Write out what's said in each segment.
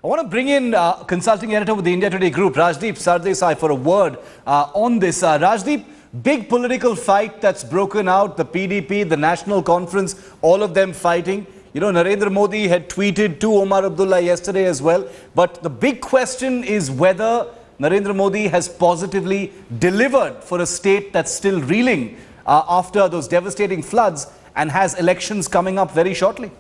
I want to bring in consulting editor with the India Today Group, Rajdeep Sardesai, for a word on this. Rajdeep, big political fight that's broken out, the PDP, the National Conference, all of them fighting. You know, Narendra Modi had tweeted to Omar Abdullah yesterday as well. But the big question is whether Narendra Modi has positively delivered for a state that's still reeling after those devastating floods and has elections coming up very shortly.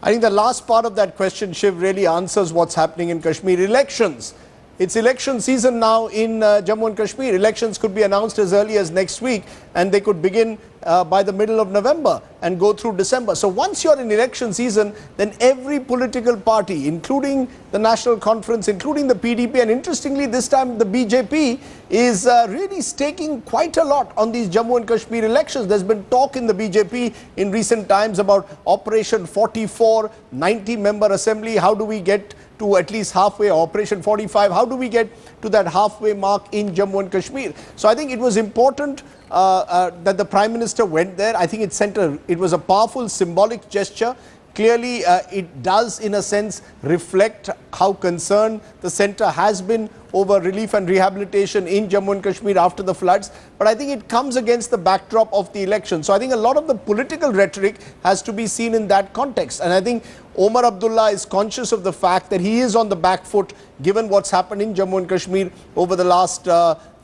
I think the last part of that question, Shiv, really answers what's happening in Kashmir. Elections. It's election season now in Jammu and Kashmir. Elections could be announced as early as next week, and they could begin by the middle of November and go through December. So once you're in election season, then every political party, including the National Conference, including the PDP, and interestingly this time the BJP, is really staking quite a lot on these Jammu and Kashmir elections. There's been talk in the BJP in recent times about Operation 44, 90-member assembly. How do we get to at least halfway? Operation 45, how do we get to that halfway mark in Jammu and Kashmir? So I think it was important that the Prime Minister went there. I think it was a powerful symbolic gesture. Clearly, it does, in a sense, reflect how concerned the centre has been over relief and rehabilitation in Jammu and Kashmir after the floods. But I think it comes against the backdrop of the election. So I think a lot of the political rhetoric has to be seen in that context. And I think Omar Abdullah is conscious of the fact that he is on the back foot, given what's happened in Jammu and Kashmir over the last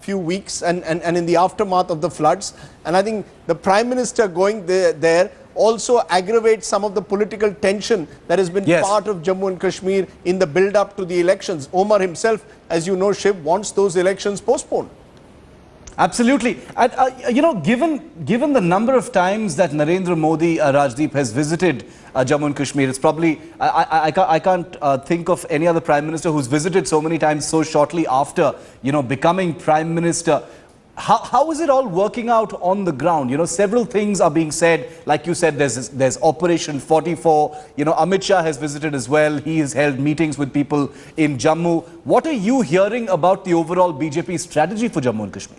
few weeks and in the aftermath of the floods. And I think the Prime Minister going there also aggravates some of the political tension that has been part of Jammu and Kashmir in the build-up to the elections. Omar himself, as you know, Shiv, wants those elections postponed. Absolutely. And, you know, given the number of times that Narendra Modi, Rajdeep, has visited Jammu and Kashmir, it's probably, I can't think of any other Prime Minister who's visited so many times so shortly after, you know, becoming Prime Minister. How is it all working out on the ground? You know, several things are being said. Like you said, there's Operation 44. You know, Amit Shah has visited as well. He has held meetings with people in Jammu. What are you hearing about the overall BJP strategy for Jammu and Kashmir?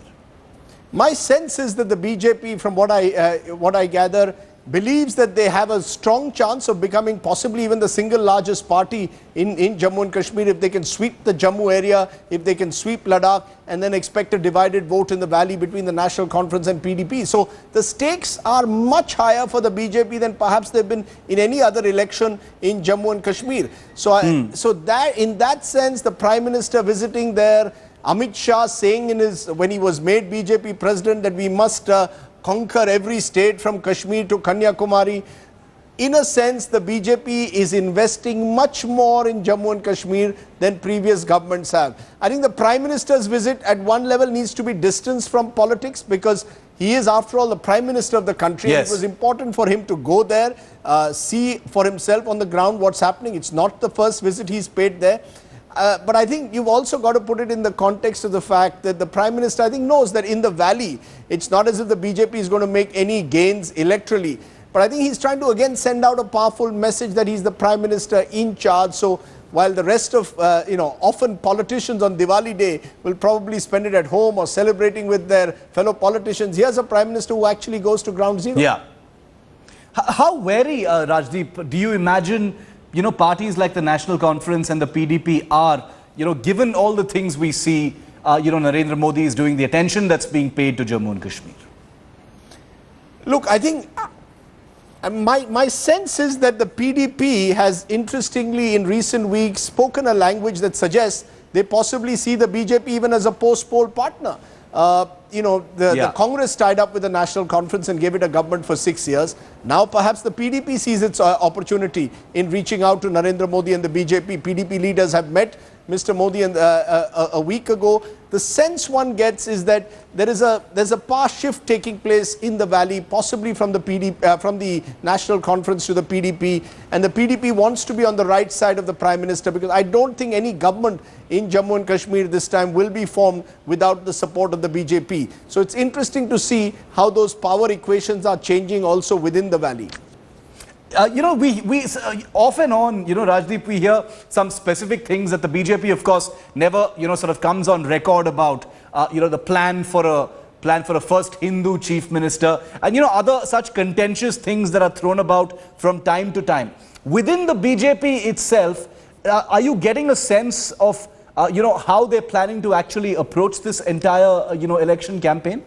My sense is that the BJP, from what I gather, believes that they have a strong chance of becoming possibly even the single largest party in Jammu and Kashmir if they can sweep the Jammu area, if they can sweep Ladakh, and then expect a divided vote in the valley between the National Conference and PDP. So the stakes are much higher for the BJP than perhaps they've been in any other election in Jammu and Kashmir. So, so that in that sense, the Prime Minister visiting there, Amit Shah saying when he was made BJP president that we must conquer every state from Kashmir to Kanyakumari. In a sense, the BJP is investing much more in Jammu and Kashmir than previous governments have. I think the Prime Minister's visit at one level needs to be distanced from politics because he is, after all, the Prime Minister of the country. Yes. It was important for him to go there, see for himself on the ground what's happening. It's not the first visit he's paid there. But I think you've also got to put it in the context of the fact that the Prime Minister, I think, knows that in the valley, it's not as if the BJP is going to make any gains electorally. But I think he's trying to again send out a powerful message that he's the Prime Minister in charge. So while the rest of, you know, often politicians on Diwali day will probably spend it at home or celebrating with their fellow politicians, here's a Prime Minister who actually goes to ground zero. Yeah. How wary, Rajdeep, do you imagine, you know, parties like the National Conference and the PDP are, you know, given all the things we see, you know, Narendra Modi is doing, the attention that's being paid to Jammu and Kashmir? Look, I think my sense is that the PDP has, interestingly, in recent weeks, spoken a language that suggests they possibly see the BJP even as a post-poll partner. You know, the Congress tied up with the National Conference and gave it a government for 6 years. Now perhaps the PDP sees its opportunity in reaching out to Narendra Modi and the BJP. PDP leaders have met Mr. Modi a week ago. The sense one gets is that there's a power shift taking place in the valley, possibly from the National Conference to the PDP, and the PDP wants to be on the right side of the Prime Minister because I don't think any government in Jammu and Kashmir this time will be formed without the support of the BJP. So it's interesting to see how those power equations are changing also within the valley. You know, we off and on, you know, Rajdeep, we hear some specific things that the BJP, of course, never, you know, sort of comes on record about, you know, the plan for a first Hindu chief minister and, you know, other such contentious things that are thrown about from time to time. Within the BJP itself, Are you getting a sense of, how they're planning to actually approach this entire, election campaign?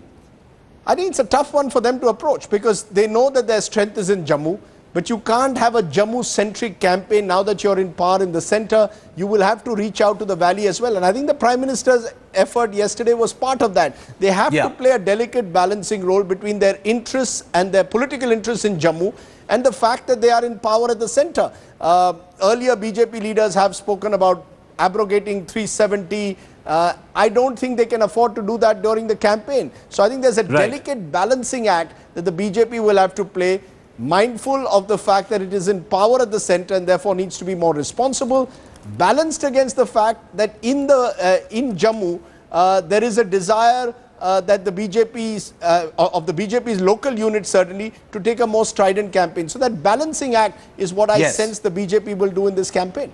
I think it's a tough one for them to approach because they know that their strength is in Jammu. But you can't have a Jammu-centric campaign now that you're in power in the centre. You will have to reach out to the valley as well. And I think the Prime Minister's effort yesterday was part of that. They have to play a delicate balancing role between their interests and their political interests in Jammu and the fact that they are in power at the centre. Earlier, BJP leaders have spoken about abrogating 370. I don't think they can afford to do that during the campaign. So I think there's a delicate balancing act that the BJP will have to play, mindful of the fact that it is in power at the centre and therefore needs to be more responsible, balanced against the fact that in Jammu there is a desire that the BJP's local unit certainly to take a more strident campaign. So that balancing act is what I sense the BJP will do in this campaign.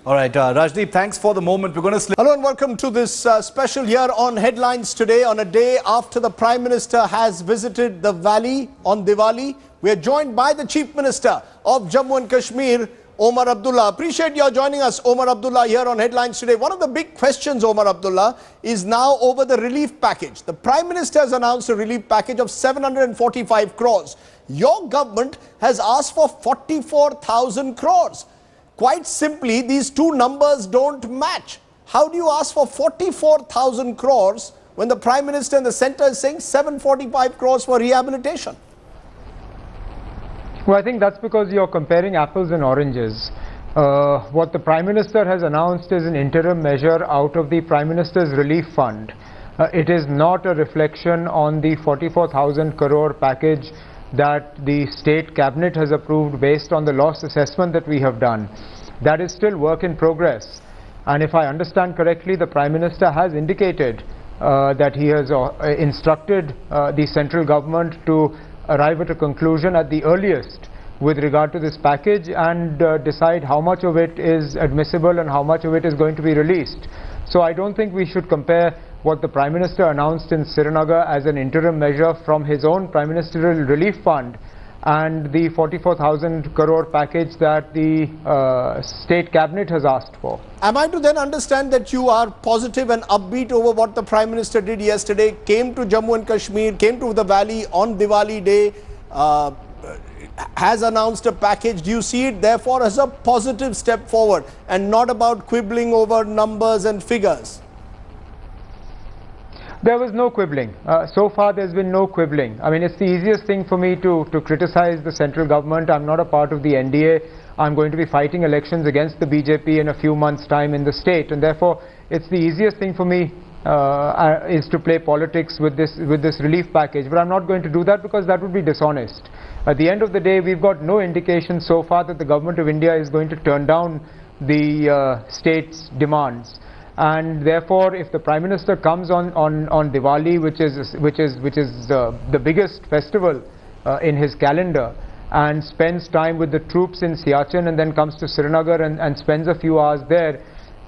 All right, Rajdeep, thanks for the moment. We're going to slip. Hello and welcome to this special here on Headlines today, on a day after the Prime Minister has visited the valley on Diwali. We are joined by the Chief Minister of Jammu and Kashmir, Omar Abdullah. Appreciate your joining us, Omar Abdullah, here on Headlines today. One of the big questions, Omar Abdullah, is now over the relief package. The Prime Minister has announced a relief package of 745 crores. Your government has asked for 44,000 crores. Quite simply, these two numbers don't match. How do you ask for 44,000 crores when the Prime Minister and the centre is saying 745 crores for rehabilitation? Well, I think that's because you're comparing apples and oranges. What the Prime Minister has announced is an interim measure out of the Prime Minister's Relief Fund. It is not a reflection on the 44,000 crore package that the State Cabinet has approved based on the loss assessment that we have done. That is still work in progress. And if I understand correctly, the Prime Minister has indicated that he has instructed the central government to arrive at a conclusion at the earliest with regard to this package and decide how much of it is admissible and how much of it is going to be released. So I don't think we should compare what the Prime Minister announced in Srinagar as an interim measure from his own Prime Ministerial Relief Fund and the 44,000 crore package that the State Cabinet has asked for. Am I to then understand that you are positive and upbeat over what the Prime Minister did yesterday, came to Jammu and Kashmir, came to the valley on Diwali day, has announced a package? Do you see it therefore as a positive step forward and not about quibbling over numbers and figures? There was no quibbling. So far there's been no quibbling. I mean, it's the easiest thing for me to criticize the central government. I'm not a part of the NDA. I'm going to be fighting elections against the BJP in a few months' time in the state, and therefore it's the easiest thing for me is to play politics with this relief package. But I'm not going to do that because that would be dishonest. At the end of the day, we've got no indication so far that the government of India is going to turn down the state's demands. And therefore, if the Prime Minister comes on Diwali, which is the biggest festival in his calendar, and spends time with the troops in Siachen and then comes to Srinagar and spends a few hours there,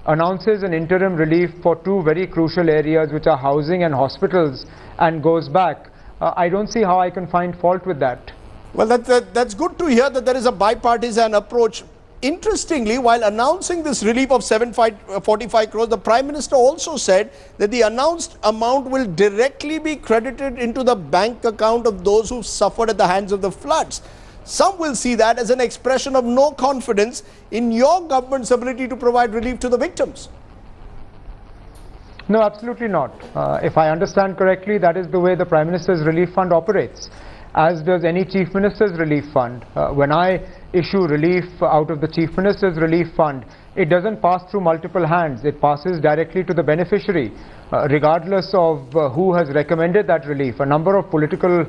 announces an interim relief for two very crucial areas, which are housing and hospitals, and goes back, I don't see how I can find fault with that. Well, that's good to hear that there is a bipartisan approach. Interestingly, while announcing this relief of 745 crores, the Prime Minister also said that the announced amount will directly be credited into the bank account of those who suffered at the hands of the floods. Some will see that as an expression of no confidence in your government's ability to provide relief to the victims. No, absolutely not. If I understand correctly, that is the way the Prime Minister's Relief Fund operates, as does any Chief Minister's Relief Fund. When I issue relief out of the Chief Minister's Relief Fund, it doesn't pass through multiple hands. It passes directly to the beneficiary, regardless of who has recommended that relief. A number of political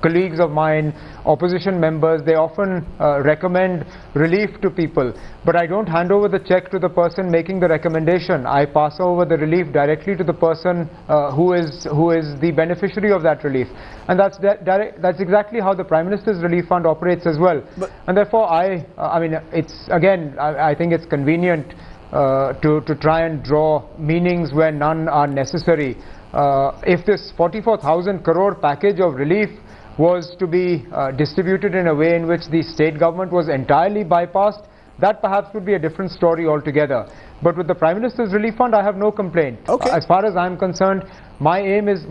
colleagues of mine, opposition members, they often recommend relief to people. But I don't hand over the check to the person making the recommendation. I pass over the relief directly to the person who is the beneficiary of that relief. And that's exactly how the Prime Minister's Relief Fund operates as well. And therefore, I mean, it's again, I think it's convenient to try and draw meanings where none are necessary. If this 44,000 crore package of relief was to be distributed in a way in which the state government was entirely bypassed, that perhaps would be a different story altogether. But with the Prime Minister's Relief Fund, I have no complaint. Okay. As far as I'm concerned, my aim is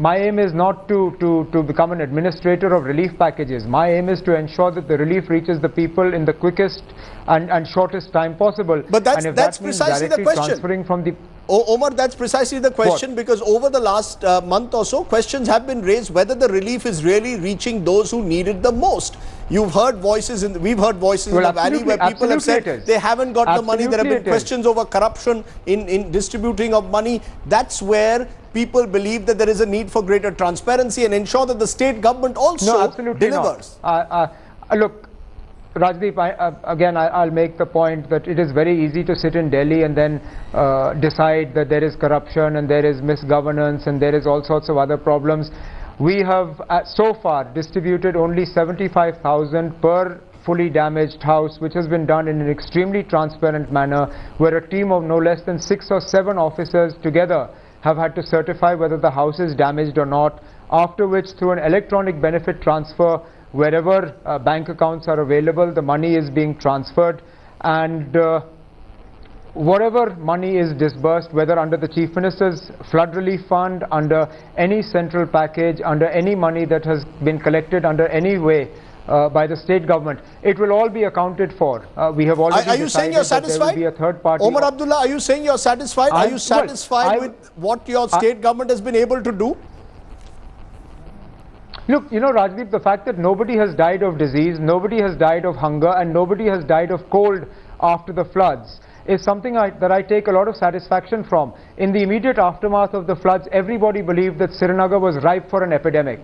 not to become an administrator of relief packages. My aim is to ensure that the relief reaches the people in the quickest and shortest time possible. But that's, and if that's that means precisely the directly question. transferring from the Omar, that's precisely the question, What? because over the last month or so, questions have been raised whether the relief is really reaching those who need it the most. You've heard voices, we've heard voices in the valley where people have said they haven't got the money. There have been questions over corruption in distributing of money. That's where people believe that there is a need for greater transparency and ensure that the state government also delivers. Look, Rajdeep, I'll make the point that it is very easy to sit in Delhi and then decide that there is corruption and there is misgovernance and there is all sorts of other problems. We have so far distributed only 75,000 per fully damaged house, which has been done in an extremely transparent manner, where a team of no less than 6 or 7 officers together have had to certify whether the house is damaged or not, after which through an electronic benefit transfer, wherever bank accounts are available, the money is being transferred, and whatever money is disbursed, whether under the Chief Minister's Flood Relief Fund, under any central package, under any money that has been collected under any way by the state government, it will all be accounted for. We have already Are you saying you're satisfied? There will be a third party. Omar Abdullah, are you saying you're satisfied? Are you satisfied with what your state government has been able to do? Look, you know, Rajdeep, the fact that nobody has died of disease, nobody has died of hunger, and nobody has died of cold after the floods is something that I take a lot of satisfaction from. In the immediate aftermath of the floods, everybody believed that Srinagar was ripe for an epidemic.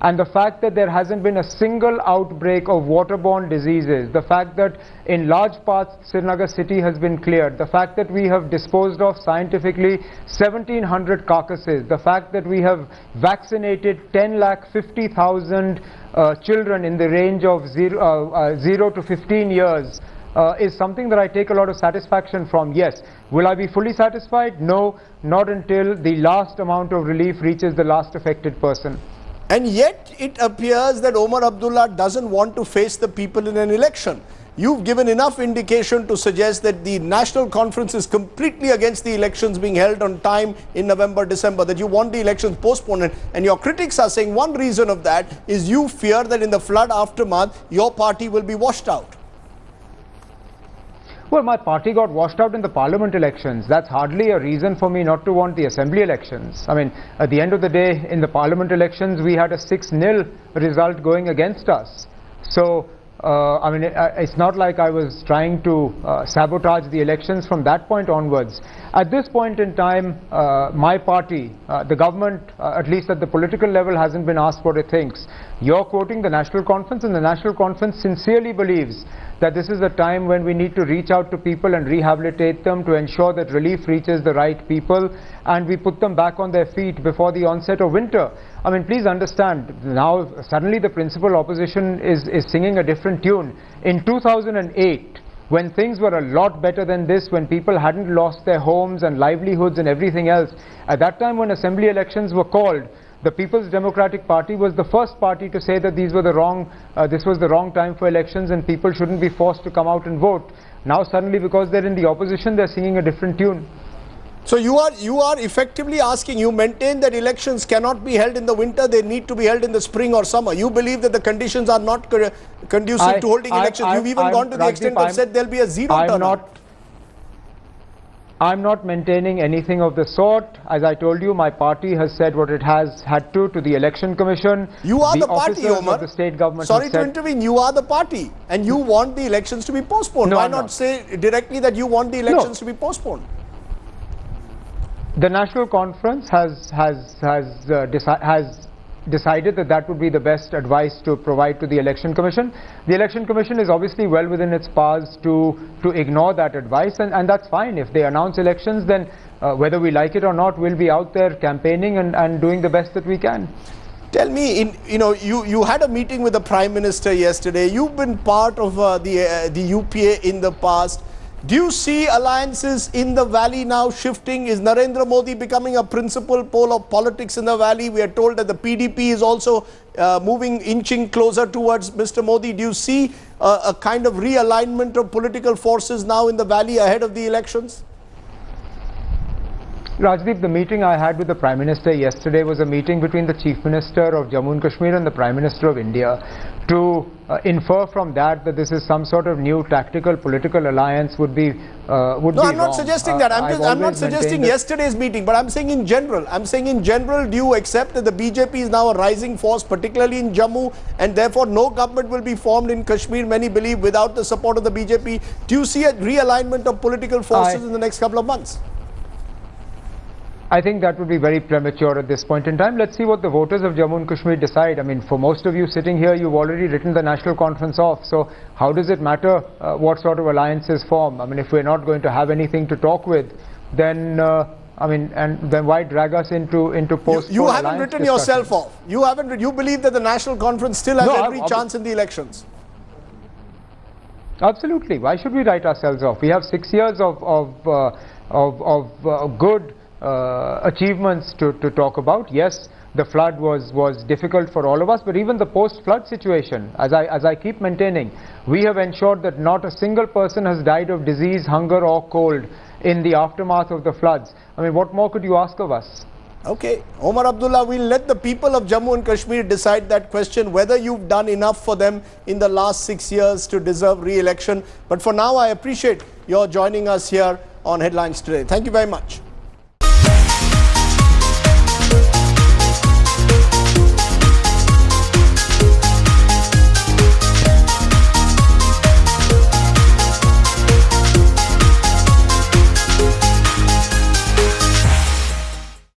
And the fact that there hasn't been a single outbreak of waterborne diseases, the fact that in large parts Srinagar city has been cleared, the fact that we have disposed of scientifically 1,700 carcasses, the fact that we have vaccinated 10,50,000 children in the range of 0 to 15 years, is something that I take a lot of satisfaction from. Yes. Will I be fully satisfied? No, not until the last amount of relief reaches the last affected person. And yet it appears that Omar Abdullah doesn't want to face the people in an election. You've given enough indication to suggest that the national conference is completely against the elections being held on time in November, December, that you want the elections postponed. And your critics are saying one reason of that is you fear that in the flood aftermath, your party will be washed out. Well, my party got washed out in the parliament elections. That's hardly a reason for me not to want the assembly elections. I mean, at the end of the day, in the parliament elections, we had a 6-0 result going against us. So, I mean, it's not like I was trying to sabotage the elections from that point onwards. At this point in time, my party, the government, at least at the political level, hasn't been asked what it thinks. You're quoting the National Conference, and the National Conference sincerely believes that this is a time when we need to reach out to people and rehabilitate them to ensure that relief reaches the right people and we put them back on their feet before the onset of winter. I mean, please understand, now suddenly the principal opposition is singing a different tune. In 2008, when things were a lot better than this, when people hadn't lost their homes and livelihoods and everything else, at that time when assembly elections were called, the People's Democratic Party was the first party to say that this was the wrong time for elections and people shouldn't be forced to come out and vote. Now suddenly, because they're in the opposition, they're singing a different tune. So you are effectively asking, you maintain that elections cannot be held in the winter, they need to be held in the spring or summer. You believe that the conditions are not conducive to holding elections. You've even gone to the extent of said there'll be a zero turnout. I'm not maintaining anything of the sort. As I told you, my party has said what it has had to the Election Commission. You are the party, Omar. The state government Sorry to intervene. You are the party and you want the elections to be postponed. No, why not say directly that you want the elections to be postponed? The National Conference has decided that would be the best advice to provide to the Election Commission. The Election Commission is obviously well within its powers to ignore that advice, and that's fine. If they announce elections, then whether we like it or not, we'll be out there campaigning and doing the best that we can. Tell me, you had a meeting with the Prime Minister yesterday. You've been part of the UPA in the past. Do you see alliances in the valley now shifting? Is Narendra Modi becoming a principal pole of politics in the valley? We are told that the PDP is also inching closer towards Mr. Modi. Do you see a kind of realignment of political forces now in the valley ahead of the elections? Rajdeep, the meeting I had with the Prime Minister yesterday was a meeting between the Chief Minister of Jammu and Kashmir and the Prime Minister of India to infer from that this is some sort of new tactical political alliance would be No, I'm not suggesting that. I'm not suggesting yesterday's meeting, but I'm saying in general. I'm saying in general, do you accept that the BJP is now a rising force, particularly in Jammu, and therefore no government will be formed in Kashmir, many believe, without the support of the BJP? Do you see a realignment of political forces in the next couple of months? I think that would be very premature at this point in time. Let's see what the voters of Jammu and Kashmir decide. I mean, for most of you sitting here, you've already written the National Conference off. So how does it matter what sort of alliances form? I mean, if we're not going to have anything to talk with, then then why drag us into post? You haven't written yourself off. You haven't. You believe that the National Conference still has every chance in the elections. Absolutely. Why should we write ourselves off? We have 6 years of good achievements to talk about. Yes, the flood was difficult for all of us, but even the post-flood situation, as I keep maintaining, we have ensured that not a single person has died of disease, hunger or cold in the aftermath of the floods. I mean, what more could you ask of us? Okay, Omar Abdullah, we'll let the people of Jammu and Kashmir decide that question, whether you've done enough for them in the last 6 years to deserve re-election. But for now, I appreciate your joining us here on Headlines Today. Thank you very much.